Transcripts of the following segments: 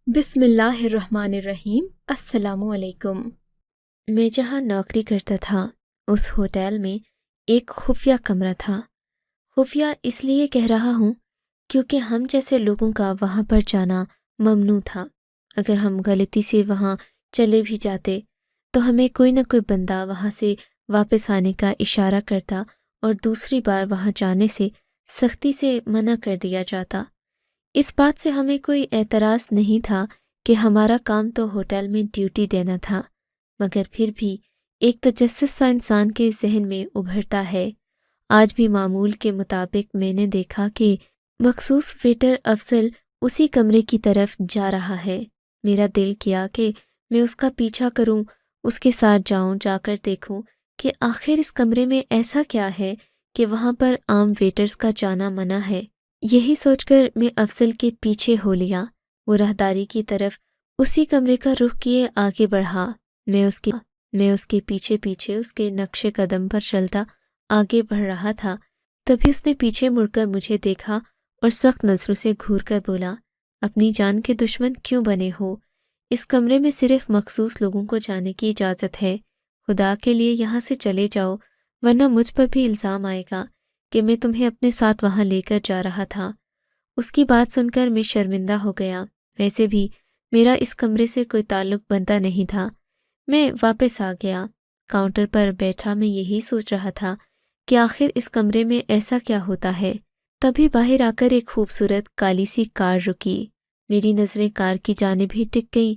بسم اللہ الرحمن الرحیم۔ السلام علیکم۔ میں جہاں نوکری کرتا تھا اس ہوٹل میں ایک خفیہ کمرہ تھا۔ خفیہ اس لیے کہہ رہا ہوں کیونکہ ہم جیسے لوگوں کا وہاں پر جانا ممنوع تھا۔ اگر ہم غلطی سے وہاں چلے بھی جاتے تو ہمیں کوئی نہ کوئی بندہ وہاں سے واپس آنے کا اشارہ کرتا اور دوسری بار وہاں جانے سے سختی سے منع کر دیا جاتا۔ اس بات سے ہمیں کوئی اعتراض نہیں تھا کہ ہمارا کام تو ہوٹل میں ڈیوٹی دینا تھا، مگر پھر بھی ایک تجسس سا انسان کے ذہن میں ابھرتا ہے۔ آج بھی معمول کے مطابق میں نے دیکھا کہ مخصوص ویٹر افضل اسی کمرے کی طرف جا رہا ہے۔ میرا دل کیا کہ میں اس کا پیچھا کروں، اس کے ساتھ جاؤں، جا کر دیکھوں کہ آخر اس کمرے میں ایسا کیا ہے کہ وہاں پر عام ویٹرز کا جانا منع ہے۔ یہی سوچ کر میں افضل کے پیچھے ہو لیا۔ وہ راہداری کی طرف اسی کمرے کا رخ کیے آگے بڑھا۔ میں اس کے پیچھے پیچھے اس کے نقش قدم پر چلتا آگے بڑھ رہا تھا۔ تبھی اس نے پیچھے مڑ کر مجھے دیکھا اور سخت نظروں سے گھور کر بولا، اپنی جان کے دشمن کیوں بنے ہو؟ اس کمرے میں صرف مخصوص لوگوں کو جانے کی اجازت ہے۔ خدا کے لیے یہاں سے چلے جاؤ، ورنہ مجھ پر بھی الزام آئے گا کہ میں تمہیں اپنے ساتھ وہاں لے کر جا رہا تھا۔ اس کی بات سن کر میں شرمندہ ہو گیا۔ ویسے بھی میرا اس کمرے سے کوئی تعلق بنتا نہیں تھا۔ میں واپس آ گیا۔ کاؤنٹر پر بیٹھا میں یہی سوچ رہا تھا کہ آخر اس کمرے میں ایسا کیا ہوتا ہے۔ تبھی باہر آ کر ایک خوبصورت کالی سی کار رکی۔ میری نظریں کار کی جانب ہی ٹک گئیں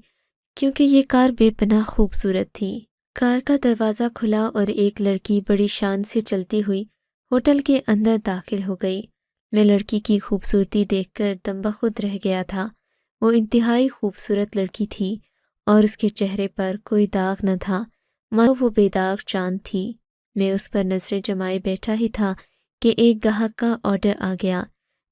کیونکہ یہ کار بے پناہ خوبصورت تھی۔ کار کا دروازہ کھلا اور ایک لڑکی بڑی شان سے چلتی ہوئی ہوٹل کے اندر داخل ہو گئی۔ میں لڑکی کی خوبصورتی دیکھ کر دم بخود رہ گیا تھا۔ وہ انتہائی خوبصورت لڑکی تھی اور اس کے چہرے پر کوئی داغ نہ تھا، مگر وہ بے داغ چاند تھی۔ میں اس پر نظریں جمائے بیٹھا ہی تھا کہ ایک گاہک کا آرڈر آ گیا۔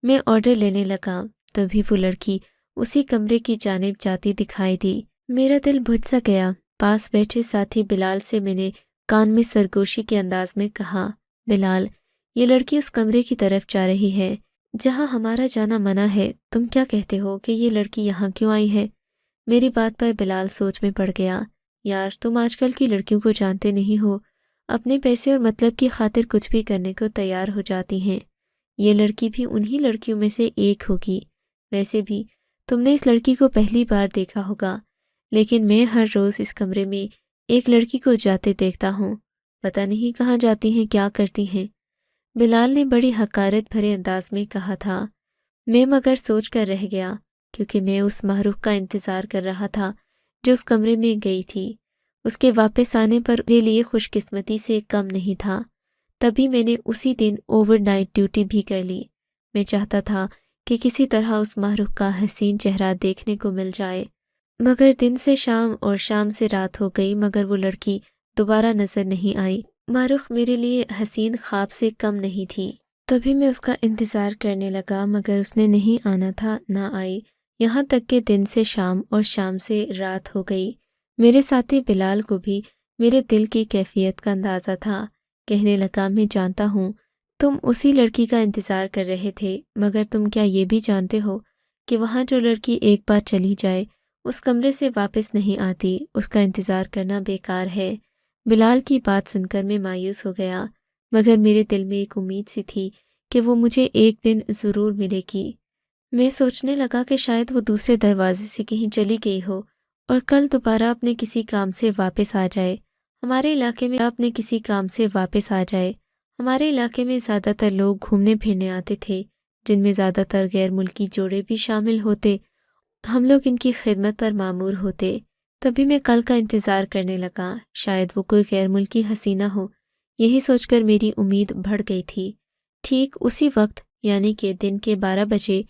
میں آرڈر لینے لگا، تبھی وہ لڑکی اسی کمرے کی جانب جاتی دکھائی دی۔ میرا دل بجھ سا گیا۔ پاس بیٹھے ساتھی بلال سے میں نے کان میں سرگوشی کے انداز میں کہا، بلال، یہ لڑکی اس کمرے کی طرف جا رہی ہے جہاں ہمارا جانا منع ہے۔ تم کیا کہتے ہو کہ یہ لڑکی یہاں کیوں آئی ہے؟ میری بات پر بلال سوچ میں پڑ گیا۔ یار، تم آج کل کی لڑکیوں کو جانتے نہیں ہو، اپنے پیسے اور مطلب کی خاطر کچھ بھی کرنے کو تیار ہو جاتی ہیں۔ یہ لڑکی بھی انہی لڑکیوں میں سے ایک ہوگی۔ ویسے بھی تم نے اس لڑکی کو پہلی بار دیکھا ہوگا، لیکن میں ہر روز اس کمرے میں ایک لڑکی کو جاتے دیکھتا ہوں۔ پتہ نہیں کہاں جاتی ہیں، کیا کرتی ہیں۔ بلال نے بڑی حقارت بھرے انداز میں کہا تھا۔ میں مگر سوچ کر رہ گیا کیونکہ میں اس محروق کا انتظار کر رہا تھا جو اس کمرے میں گئی تھی۔ اس کے واپس آنے پر میرے لیے خوش قسمتی سے کم نہیں تھا۔ تبھی میں نے اسی دن اوور نائٹ ڈیوٹی بھی کر لی۔ میں چاہتا تھا کہ کسی طرح اس محروق کا حسین چہرہ دیکھنے کو مل جائے، مگر دن سے شام اور شام سے رات ہو گئی مگر وہ لڑکی دوبارہ نظر نہیں آئی۔ محروق میرے لیے حسین خواب سے کم نہیں تھی۔ تبھی میں اس کا انتظار کرنے لگا مگر اس نے نہیں آنا تھا، نہ آئی، یہاں تک کہ دن سے شام اور شام سے رات ہو گئی۔ میرے ساتھی بلال کو بھی میرے دل کی کیفیت کا اندازہ تھا۔ کہنے لگا، میں جانتا ہوں تم اسی لڑکی کا انتظار کر رہے تھے، مگر تم کیا یہ بھی جانتے ہو کہ وہاں جو لڑکی ایک بار چلی جائے اس کمرے سے واپس نہیں آتی، اس کا انتظار کرنا بیکار ہے۔ بلال کی بات سن کر میں مایوس ہو گیا، مگر میرے دل میں ایک امید سی تھی کہ وہ مجھے ایک دن ضرور ملے گی۔ میں سوچنے لگا کہ شاید وہ دوسرے دروازے سے کہیں چلی گئی ہو اور کل دوبارہ اپنے کسی کام سے واپس آ جائے۔ ہمارے علاقے میں زیادہ تر لوگ گھومنے پھرنے آتے تھے، جن میں زیادہ تر غیر ملکی جوڑے بھی شامل ہوتے۔ ہم لوگ ان کی خدمت پر مامور ہوتے۔ تبھی میں کل کا انتظار کرنے لگا، شاید وہ کوئی غیر ملکی حسینہ ہو۔ یہی سوچ کر میری امید بڑھ گئی تھی۔ ٹھیک اسی وقت یعنی کہ دن کے 12 بجے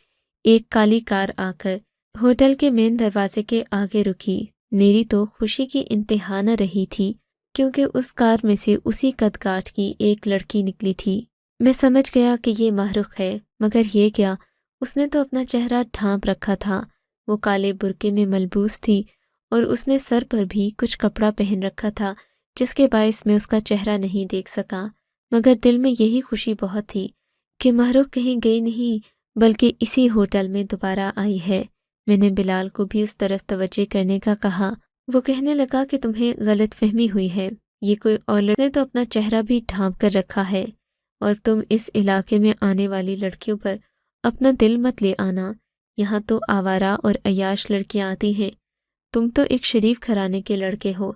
ایک کالی کار آ کر ہوٹل کے مین دروازے کے آگے رکی۔ میری تو خوشی کی انتہا نہ رہی تھی کیونکہ اس کار میں سے اسی قد کاٹ کی ایک لڑکی نکلی تھی۔ میں سمجھ گیا کہ یہ محروق ہے، مگر یہ کیا، اس نے تو اپنا چہرہ ڈھانپ رکھا تھا۔ وہ کالے برقعے میں ملبوس تھی اور اس نے سر پر بھی کچھ کپڑا پہن رکھا تھا جس کے باعث میں اس کا چہرہ نہیں دیکھ سکا، مگر دل میں یہی خوشی بہت تھی کہ محروق کہیں گئی نہیں بلکہ اسی ہوٹل میں دوبارہ آئی ہے۔ میں نے بلال کو بھی اس طرف توجہ کرنے کا کہا۔ وہ کہنے لگا کہ تمہیں غلط فہمی ہوئی ہے، یہ کوئی اور لڑکی نے تو اپنا چہرہ بھی ڈھانپ کر رکھا ہے، اور تم اس علاقے میں آنے والی لڑکیوں پر اپنا دل مت لے آنا، یہاں تو آوارہ اور عیاش لڑکیاں آتی ہیں، تم تو ایک شریف گھرانے کے لڑکے ہو۔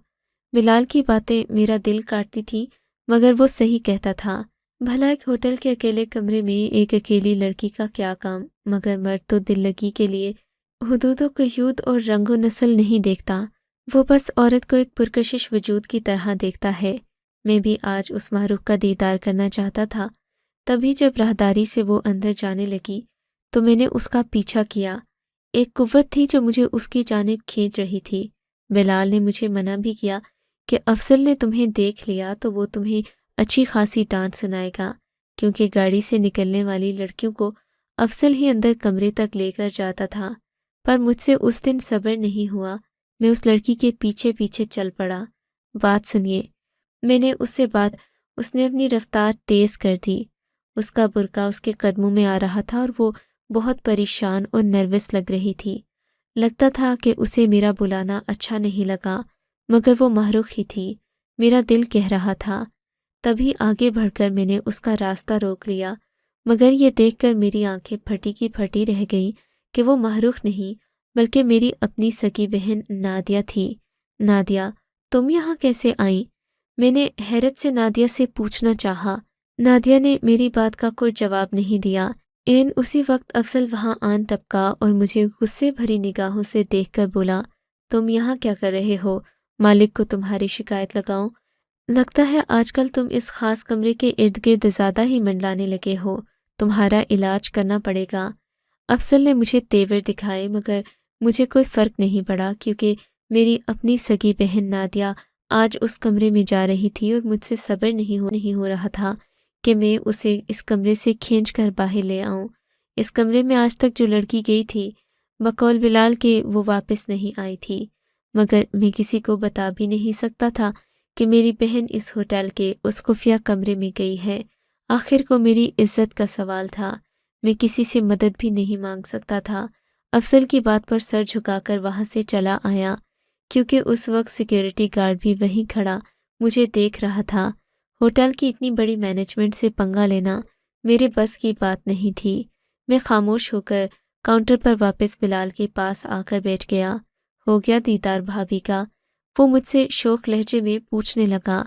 بلال کی باتیں میرا دل کاٹتی تھی، مگر وہ صحیح کہتا تھا۔ بھلا ایک ہوٹل کے اکیلے کمرے میں ایک اکیلی لڑکی کا کیا کام، مگر مرد تو دل لگی کے لیے حدود و قیود اور رنگ و نسل نہیں دیکھتا، وہ بس عورت کو ایک پرکشش وجود کی طرح دیکھتا ہے۔ میں بھی آج اس محروق کا دیدار کرنا چاہتا تھا، تبھی جب راہداری سے وہ اندر جانے لگی تو میں نے اس کا پیچھا کیا۔ ایک قوت تھی جو مجھے اس کی جانب کھینچ رہی تھی۔ بلال نے مجھے منع بھی کیا کہ افضل نے تمہیں دیکھ لیا تو وہ تمہیں اچھی خاصی ڈانٹ سنائے گا، کیونکہ گاڑی سے نکلنے والی لڑکیوں کو افضل ہی اندر کمرے تک لے کر جاتا تھا۔ پر مجھ سے اس دن صبر نہیں ہوا، میں اس لڑکی کے پیچھے پیچھے چل پڑا۔ بات سنیے، میں نے اس سے بات، اس نے اپنی رفتار تیز کر دی۔ اس کا برقع اس کے قدموں میں آ رہا تھا اور وہ بہت پریشان اور نروس لگ رہی تھی۔ لگتا تھا کہ اسے میرا بلانا اچھا نہیں لگا، مگر وہ محروق ہی تھی، میرا دل کہہ رہا تھا۔ تبھی آگے بڑھ کر میں نے اس کا راستہ روک لیا، مگر یہ دیکھ کر میری آنکھیں پھٹی کی پھٹی رہ گئیں کہ وہ محروق نہیں بلکہ میری اپنی سگی بہن نادیہ تھی۔ نادیہ، تم یہاں کیسے آئیں؟ میں نے حیرت سے نادیہ سے پوچھنا چاہا۔ نادیہ نے میری بات کا کوئی جواب نہیں دیا۔ اسی وقت افضل وہاں آن ٹپکا اور مجھے غصے بھری نگاہوں سے دیکھ کر بولا، تم یہاں کیا کر رہے ہو؟ مالک کو تمہاری شکایت لگاؤں؟ لگتا ہے آج کل تم اس خاص کمرے کے ارد گرد زیادہ ہی منڈلانے لگے ہو، تمہارا علاج کرنا پڑے گا۔ افضل نے مجھے تیور دکھائے، مگر مجھے کوئی فرق نہیں پڑا، کیونکہ میری اپنی سگی بہن نادیہ آج اس کمرے میں جا رہی تھی اور مجھ سے صبر نہیں ہو رہا تھا کہ میں اسے اس کمرے سے کھینچ کر باہر لے آؤں۔ اس کمرے میں آج تک جو لڑکی گئی تھی، بقول بلال کے وہ واپس نہیں آئی تھی، مگر میں کسی کو بتا بھی نہیں سکتا تھا کہ میری بہن اس ہوٹل کے اس خفیہ کمرے میں گئی ہے۔ آخر کو میری عزت کا سوال تھا، میں کسی سے مدد بھی نہیں مانگ سکتا تھا۔ افضل کی بات پر سر جھکا کر وہاں سے چلا آیا، کیونکہ اس وقت سیکیورٹی گارڈ بھی وہیں کھڑا مجھے دیکھ رہا تھا۔ ہوٹل کی اتنی بڑی مینجمنٹ سے پنگا لینا میرے بس کی بات نہیں تھی۔ میں خاموش ہو کر کاؤنٹر پر واپس بلال کے پاس آ کر بیٹھ گیا۔ ہو گیا دیدار بھابھی کا؟ وہ مجھ سے شوق لہجے میں پوچھنے لگا۔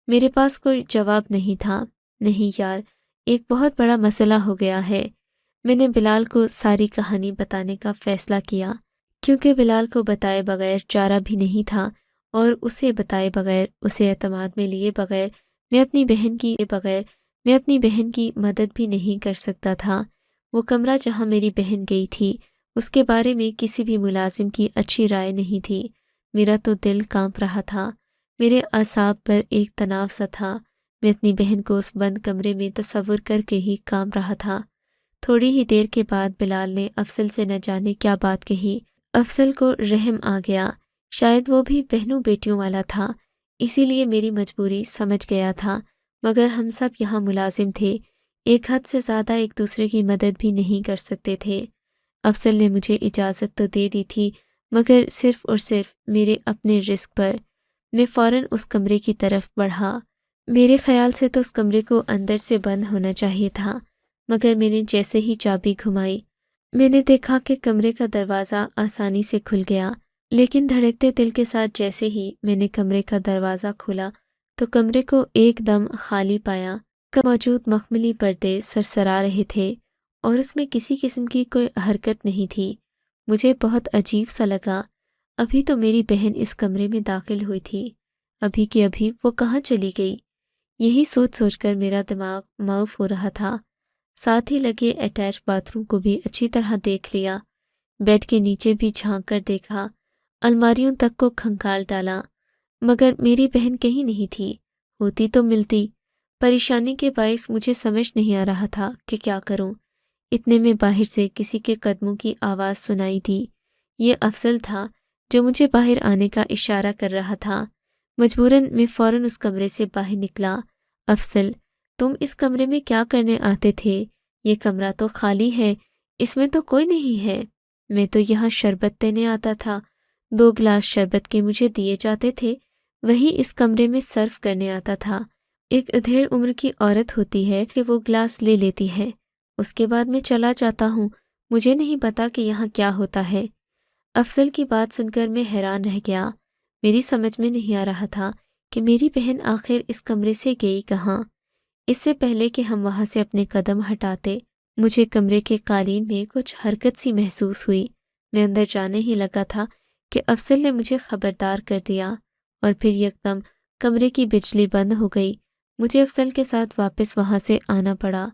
میرے پاس کوئی جواب نہیں تھا۔ نہیں یار، ایک بہت بڑا مسئلہ ہو گیا ہے۔ میں نے بلال کو ساری کہانی بتانے کا فیصلہ کیا، کیونکہ بلال کو بتائے بغیر چارہ بھی نہیں تھا، اور اسے بتائے بغیر، اسے اعتماد میں لیے بغیر میں اپنی بہن کی مدد بھی نہیں کر سکتا تھا۔ وہ کمرہ جہاں میری بہن گئی تھی، اس کے بارے میں کسی بھی ملازم کی اچھی رائے نہیں تھی۔ میرا تو دل کانپ رہا تھا، میرے اعصاب پر ایک تناؤ سا تھا۔ میں اپنی بہن کو اس بند کمرے میں تصور کر کے ہی کانپ رہا تھا۔ تھوڑی ہی دیر کے بعد بلال نے افضل سے نہ جانے کیا بات کہی۔ افضل کو رحم آ گیا، شاید وہ بھی بہنوں بیٹیوں والا تھا، اسی لیے میری مجبوری سمجھ گیا تھا، مگر ہم سب یہاں ملازم تھے، ایک حد سے زیادہ ایک دوسرے کی مدد بھی نہیں کر سکتے تھے۔ افضل نے مجھے اجازت تو دے دی تھی، مگر صرف اور صرف میرے اپنے رزق پر۔ میں فوراً اس کمرے کی طرف بڑھا۔ میرے خیال سے تو اس کمرے کو اندر سے بند ہونا چاہیے تھا، مگر میں نے جیسے ہی چابی گھمائی، میں نے دیکھا کہ کمرے کا دروازہ آسانی سے کھل گیا، لیکن دھڑکتے دل کے ساتھ جیسے ہی میں نے کمرے کا دروازہ کھولا تو کمرے کو ایک دم خالی پایا۔ موجود مخملی پردے سرسرا رہے تھے اور اس میں کسی قسم کی کوئی حرکت نہیں تھی۔ مجھے بہت عجیب سا لگا، ابھی تو میری بہن اس کمرے میں داخل ہوئی تھی، ابھی کی ابھی وہ کہاں چلی گئی؟ یہی سوچ کر میرا دماغ معاف ہو رہا تھا۔ ساتھ ہی لگے اٹیچ باتھ روم کو بھی اچھی طرح دیکھ لیا، بیڈ کے نیچے بھی جھانک کر دیکھا، الماریوں تک کو کھنگال ڈالا، مگر میری بہن کہیں نہیں تھی۔ ہوتی تو ملتی۔ پریشانی کے باعث مجھے سمجھ نہیں آ رہا تھا کہ کیا کروں۔ اتنے میں باہر سے کسی کے قدموں کی آواز سنائی دی۔ یہ افضل تھا جو مجھے باہر آنے کا اشارہ کر رہا تھا۔ مجبوراً میں فوراً اس کمرے سے باہر نکلا۔ افضل، تم اس کمرے میں کیا کرنے آتے تھے؟ یہ کمرہ تو خالی ہے، اس میں تو کوئی نہیں ہے۔ میں تو یہاں شربت دینے آتا تھا، 2 گلاس شربت کے مجھے دیے جاتے تھے، وہی اس کمرے میں سرو کرنے آتا تھا۔ ایک ادھیڑ عمر کی عورت ہوتی ہے کہ وہ گلاس لے لیتی ہے، اس کے بعد میں چلا جاتا ہوں، مجھے نہیں پتا کہ یہاں کیا ہوتا ہے۔ افضل کی بات سن کر میں حیران رہ گیا، میری سمجھ میں نہیں آ رہا تھا کہ میری بہن آخر اس کمرے سے گئی کہاں۔ اس سے پہلے کہ ہم وہاں سے اپنے قدم ہٹاتے، مجھے کمرے کے قالین میں کچھ حرکت سی محسوس ہوئی۔ میں اندر جانے ہی لگا تھا کہ افضل نے مجھے خبردار کر دیا، اور پھر یکدم کمرے کی بجلی بند ہو گئی۔ مجھے افضل کے ساتھ واپس وہاں سے آنا پڑا۔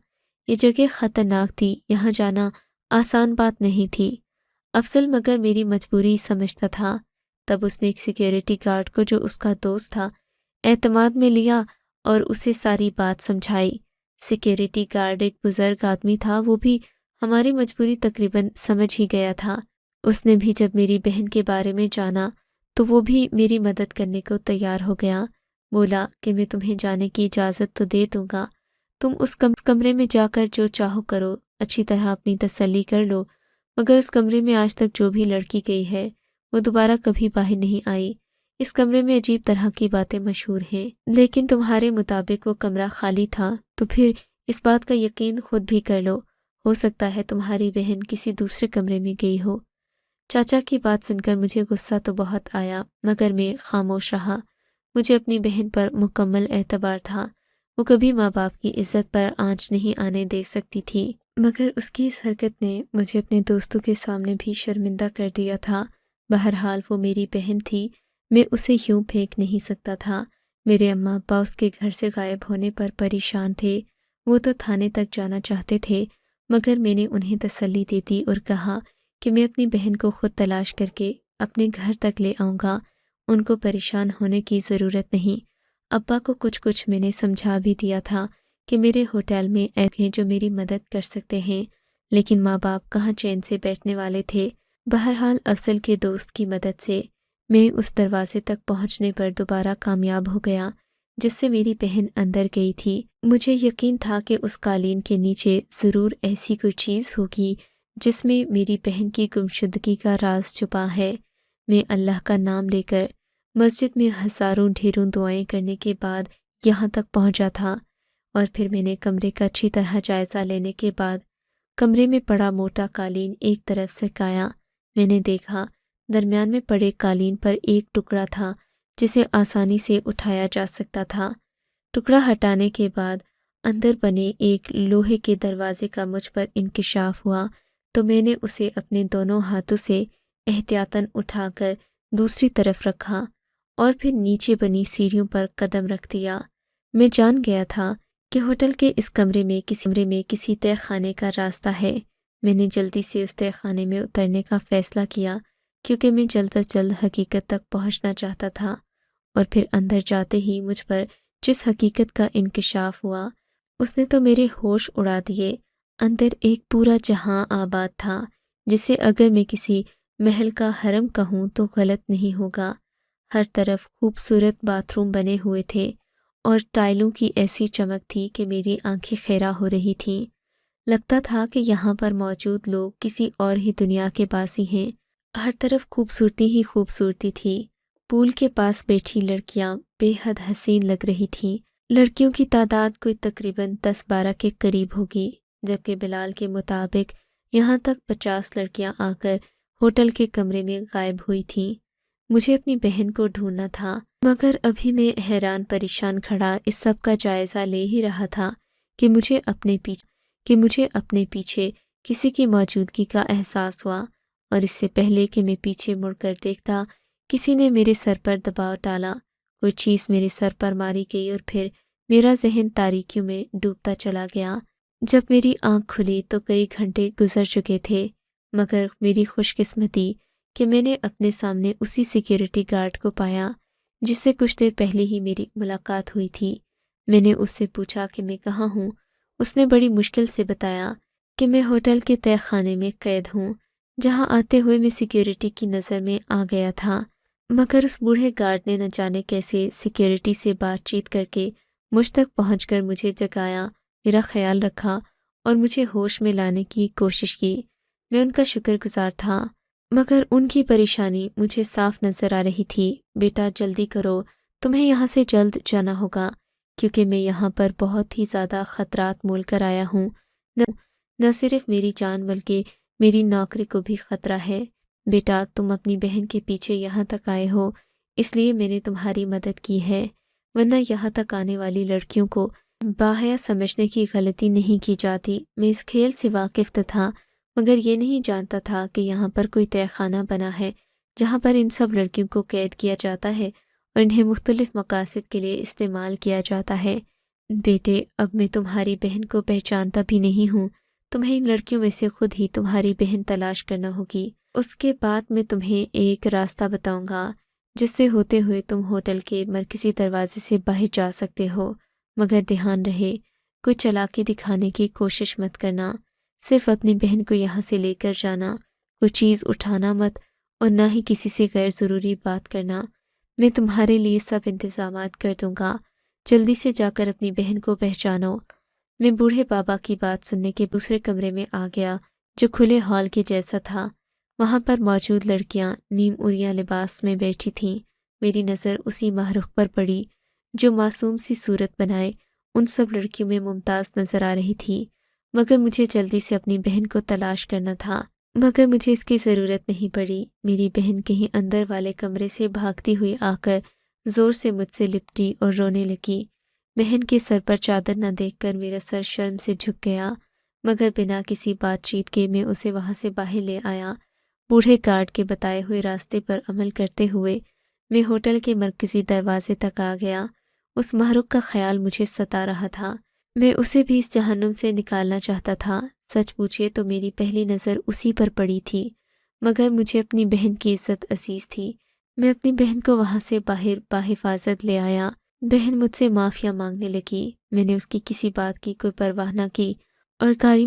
یہ جگہ خطرناک تھی، یہاں جانا آسان بات نہیں تھی۔ افضل مگر میری مجبوری سمجھتا تھا۔ تب اس نے ایک سیکیورٹی گارڈ کو، جو اس کا دوست تھا، اعتماد میں لیا اور اسے ساری بات سمجھائی۔ سیکیورٹی گارڈ ایک بزرگ آدمی تھا، وہ بھی ہماری مجبوری تقریباً سمجھ ہی گیا تھا۔ اس نے بھی جب میری بہن کے بارے میں جانا تو وہ بھی میری مدد کرنے کو تیار ہو گیا۔ بولا کہ میں تمہیں جانے کی اجازت تو دے دوں گا، تم اس کمرے میں جا کر جو چاہو کرو، اچھی طرح اپنی تسلی کر لو، مگر اس کمرے میں آج تک جو بھی لڑکی گئی ہے وہ دوبارہ کبھی باہر نہیں آئی۔ اس کمرے میں عجیب طرح کی باتیں مشہور ہیں، لیکن تمہارے مطابق وہ کمرہ خالی تھا، تو پھر اس بات کا یقین خود بھی کر لو، ہو سکتا ہے تمہاری بہن کسی دوسرے کمرے میں گئی ہو۔ چاچا کی بات سن کر مجھے غصہ تو بہت آیا، مگر میں خاموش رہا۔ مجھے اپنی بہن پر مکمل اعتبار تھا، وہ کبھی ماں باپ کی عزت پر آنچ نہیں آنے دے سکتی تھی، مگر اس کی اس حرکت نے مجھے اپنے دوستوں کے سامنے بھی شرمندہ کر دیا تھا۔ بہرحال وہ میری بہن تھی، میں اسے یوں پھینک نہیں سکتا تھا۔ میرے اماں ابا اس کے گھر سے غائب ہونے پر پریشان تھے، وہ تو تھانے تک جانا چاہتے تھے، مگر میں نے انہیں تسلی دے دی اور کہا کہ میں اپنی بہن کو خود تلاش کر کے اپنے گھر تک لے آؤں گا، ان کو پریشان ہونے کی ضرورت نہیں۔ ابا کو کچھ میں نے سمجھا بھی دیا تھا کہ میرے ہوٹل میں ایسے ہیں جو میری مدد کر سکتے ہیں، لیکن ماں باپ کہاں چین سے بیٹھنے والے تھے۔ بہرحال افضل کے دوست کی مدد سے میں اس دروازے تک پہنچنے پر دوبارہ کامیاب ہو گیا جس سے میری بہن اندر گئی تھی۔ مجھے یقین تھا کہ اس قالین کے نیچے ضرور ایسی کوئی چیز ہوگی جس میں میری بہن کی گمشدگی کا راز چھپا ہے۔ میں اللہ کا نام لے کر مسجد میں ہزاروں ڈھیروں دعائیں کرنے کے بعد یہاں تک پہنچا تھا، اور پھر میں نے کمرے کا اچھی طرح جائزہ لینے کے بعد کمرے میں پڑا موٹا قالین ایک طرف سکایا۔ میں نے دیکھا درمیان میں پڑے قالین پر ایک ٹکڑا تھا جسے آسانی سے اٹھایا جا سکتا تھا۔ ٹکڑا ہٹانے کے بعد اندر بنے ایک لوہے کے دروازے کا مجھ پر انکشاف ہوا، تو میں نے اسے اپنے دونوں ہاتھوں سے احتیاطاً اٹھا کر دوسری طرف رکھا اور پھر نیچے بنی سیڑھیوں پر قدم رکھ دیا۔ میں جان گیا تھا کہ ہوٹل کے اس کمرے میں کسی تہہ خانے کا راستہ ہے۔ میں نے جلدی سے اس تہہ خانے میں اترنے کا فیصلہ کیا کیونکہ میں جلد از جلد حقیقت تک پہنچنا چاہتا تھا، اور پھر اندر جاتے ہی مجھ پر جس حقیقت کا انکشاف ہوا اس نے تو میرے ہوش اڑا دیے۔ اندر ایک پورا جہاں آباد تھا جسے اگر میں کسی محل کا حرم کہوں تو غلط نہیں ہوگا۔ ہر طرف خوبصورت باتھ روم بنے ہوئے تھے اور ٹائلوں کی ایسی چمک تھی کہ میری آنکھیں خیرہ ہو رہی تھیں۔ لگتا تھا کہ یہاں پر موجود لوگ کسی اور ہی دنیا کے باسی ہیں۔ ہر طرف خوبصورتی ہی خوبصورتی تھی۔ پول کے پاس بیٹھی لڑکیاں بے حد حسین لگ رہی تھیں۔ لڑکیوں کی تعداد کوئی تقریباً 10-12 کے قریب ہوگی، جبکہ بلال کے مطابق یہاں تک 50 لڑکیاں آ کر ہوٹل کے کمرے میں غائب ہوئی تھیں۔ مجھے اپنی بہن کو ڈھونڈنا تھا، مگر ابھی میں حیران پریشان کھڑا اس سب کا جائزہ لے ہی رہا تھا کہ مجھے اپنے پیچھے کسی کی موجودگی کا احساس ہوا، اور اس سے پہلے کہ میں پیچھے مڑ کر دیکھتا کسی نے میرے سر پر دباؤ ڈالا، کوئی چیز میرے سر پر ماری گئی اور پھر میرا ذہن تاریکیوں میں ڈوبتا چلا گیا۔ جب میری آنکھ کھلی تو کئی گھنٹے گزر چکے تھے، مگر میری خوش قسمتی کہ میں نے اپنے سامنے اسی سیکیورٹی گارڈ کو پایا جس سے کچھ دیر پہلے ہی میری ملاقات ہوئی تھی۔ میں نے اس سے پوچھا کہ میں کہاں ہوں۔ اس نے بڑی مشکل سے بتایا کہ میں ہوٹل کے تہہ خانے میں قید ہوں، جہاں آتے ہوئے میں سیکیورٹی کی نظر میں آ گیا تھا، مگر اس بوڑھے گارڈ نے نہ جانے کیسے سیکیورٹی سے بات چیت کر کے مجھ تک پہنچ کر مجھے جگایا، میرا خیال رکھا اور مجھے ہوش میں لانے کی کوشش کی۔ میں ان کا شکر گزار تھا، مگر ان کی پریشانی مجھے صاف نظر آ رہی تھی۔ بیٹا جلدی کرو، تمہیں یہاں سے جلد جانا ہوگا، کیونکہ میں یہاں پر بہت ہی زیادہ خطرات مول کر آیا ہوں۔ نہ صرف میری جان بلکہ میری نوکری کو بھی خطرہ ہے۔ بیٹا تم اپنی بہن کے پیچھے یہاں تک آئے ہو، اس لیے میں نے تمہاری مدد کی ہے، ورنہ یہاں تک آنے والی لڑکیوں کو باحیا سمجھنے کی غلطی نہیں کی جاتی۔ میں اس کھیل سے واقف تھا، مگر یہ نہیں جانتا تھا کہ یہاں پر کوئی تہہ خانہ بنا ہے جہاں پر ان سب لڑکیوں کو قید کیا جاتا ہے اور انہیں مختلف مقاصد کے لیے استعمال کیا جاتا ہے۔ بیٹے اب میں تمہاری بہن کو پہچانتا بھی نہیں ہوں، تمہیں ان لڑکیوں میں سے خود ہی تمہاری بہن تلاش کرنا ہوگی۔ اس کے بعد میں تمہیں ایک راستہ بتاؤں گا جس سے ہوتے ہوئے تم ہوٹل کے مرکزی دروازے سے باہر جا سکتے ہو، مگر دھیان رہے کوئی چالاکی دکھانے کی کوشش مت کرنا، صرف اپنی بہن کو یہاں سے لے کر جانا، کوئی چیز اٹھانا مت اور نہ ہی کسی سے غیر ضروری بات کرنا۔ میں تمہارے لیے سب انتظامات کر دوں گا، جلدی سے جا کر اپنی بہن کو پہچانو۔ میں بوڑھے بابا کی بات سننے کے دوسرے کمرے میں آ گیا جو کھلے ہال کے جیسا تھا۔ وہاں پر موجود لڑکیاں نیم عریاں لباس میں بیٹھی تھیں۔ میری نظر اسی ماہرخ پر پڑی جو معصوم سی صورت بنائے ان سب لڑکیوں میں ممتاز نظر آ رہی تھی، مگر مجھے جلدی سے اپنی بہن کو تلاش کرنا تھا، مگر مجھے اس کی ضرورت نہیں پڑی۔ میری بہن کہیں اندر والے کمرے سے بھاگتی ہوئی آ کر زور سے مجھ سے لپٹی اور رونے لگی۔ بہن کے سر پر چادر نہ دیکھ کر میرا سر شرم سے جھک گیا، مگر بنا کسی بات چیت کے میں اسے وہاں سے باہر لے آیا۔ بوڑھے گارڈ کے بتائے ہوئے راستے پر عمل کرتے ہوئے میں ہوٹل کے مرکزی دروازے تک آ گیا۔ اس محرک کا خیال مجھے ستا رہا تھا، میں اسے بھی اس جہنم سے نکالنا چاہتا تھا۔ سچ پوچھے تو میری پہلی نظر اسی پر پڑی تھی، مگر مجھے اپنی بہن کی عزت عزیز تھی۔ میں اپنی بہن کو وہاں سے باہر بحفاظت لے آیا۔ بہن مجھ سے معافیا مانگنے لگی، میں نے اس کی کسی بات کی کوئی پرواہ نہ کی اور گاڑی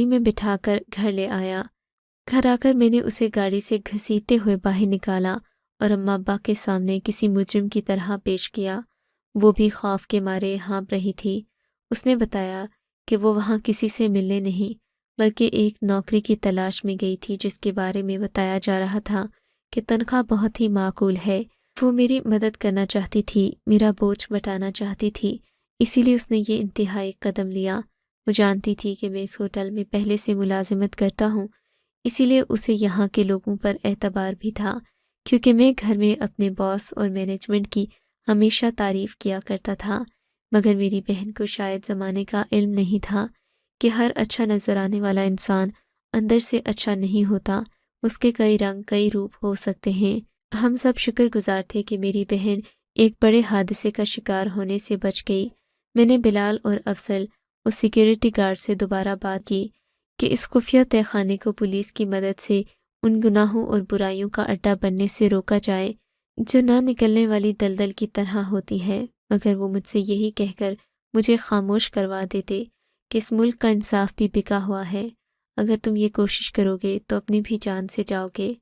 میں بٹھا کر گھر لے آیا۔ گھر آ کر میں نے اسے گاڑی سے گھسیٹتے ہوئے باہر نکالا اور اماں ابا کے سامنے کسی مجرم کی طرح پیش کیا۔ وہ بھی خوف کے مارے ہانپ رہی تھی۔ اس نے بتایا کہ وہ وہاں کسی سے ملنے نہیں بلکہ ایک نوکری کی تلاش میں گئی تھی جس کے بارے میں بتایا جا رہا تھا کہ تنخواہ بہت ہی معقول ہے۔ وہ میری مدد کرنا چاہتی تھی، میرا بوجھ بٹانا چاہتی تھی، اسی لیے اس نے یہ انتہائی قدم لیا۔ وہ جانتی تھی کہ میں اس ہوٹل میں پہلے سے ملازمت کرتا ہوں، اسی لیے اسے یہاں کے لوگوں پر اعتبار بھی تھا، کیونکہ میں گھر میں اپنے باس اور مینجمنٹ کی ہمیشہ تعریف کیا کرتا تھا۔ مگر میری بہن کو شاید زمانے کا علم نہیں تھا کہ ہر اچھا نظر آنے والا انسان اندر سے اچھا نہیں ہوتا، اس کے کئی رنگ کئی روپ ہو سکتے ہیں۔ ہم سب شکر گزار تھے کہ میری بہن ایک بڑے حادثے کا شکار ہونے سے بچ گئی۔ میں نے بلال اور افضل اور سیکیورٹی گارڈ سے دوبارہ بات کی کہ اس خفیہ تہہ خانے کو پولیس کی مدد سے ان گناہوں اور برائیوں کا اڈہ بننے سے روکا جائے جو نہ نکلنے والی دلدل کی طرح ہوتی ہے، مگر وہ مجھ سے یہی کہہ کر مجھے خاموش کروا دیتے کہ اس ملک کا انصاف بھی بکا ہوا ہے، اگر تم یہ کوشش کرو گے تو اپنی بھی جان سے جاؤ گے،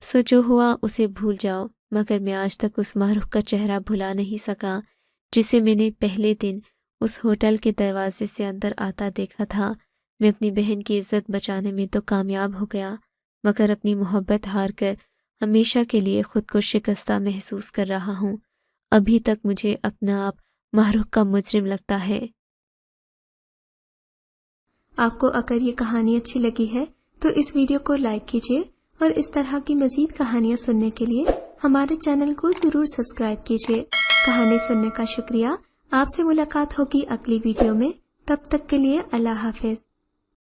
سو جو ہوا اسے بھول جاؤ۔ مگر میں آج تک اس محروق کا چہرہ بھلا نہیں سکا جسے میں نے پہلے دن اس ہوٹل کے دروازے سے اندر آتا دیکھا تھا۔ میں اپنی بہن کی عزت بچانے میں تو کامیاب ہو گیا، مگر اپنی محبت ہار کر ہمیشہ کے لیے خود کو شکستہ محسوس کر رہا ہوں۔ ابھی تک مجھے اپنا آپ محروق کا مجرم لگتا ہے۔ آپ کو اگر یہ کہانی اچھی لگی ہے تو اس ویڈیو کو لائک کیجیے اور اس طرح کی مزید کہانیاں سننے کے لیے ہمارے چینل کو ضرور سبسکرائب کیجیے۔ کہانی سننے کا شکریہ۔ آپ سے ملاقات ہوگی اگلی ویڈیو میں، تب تک کے لیے اللہ حافظ۔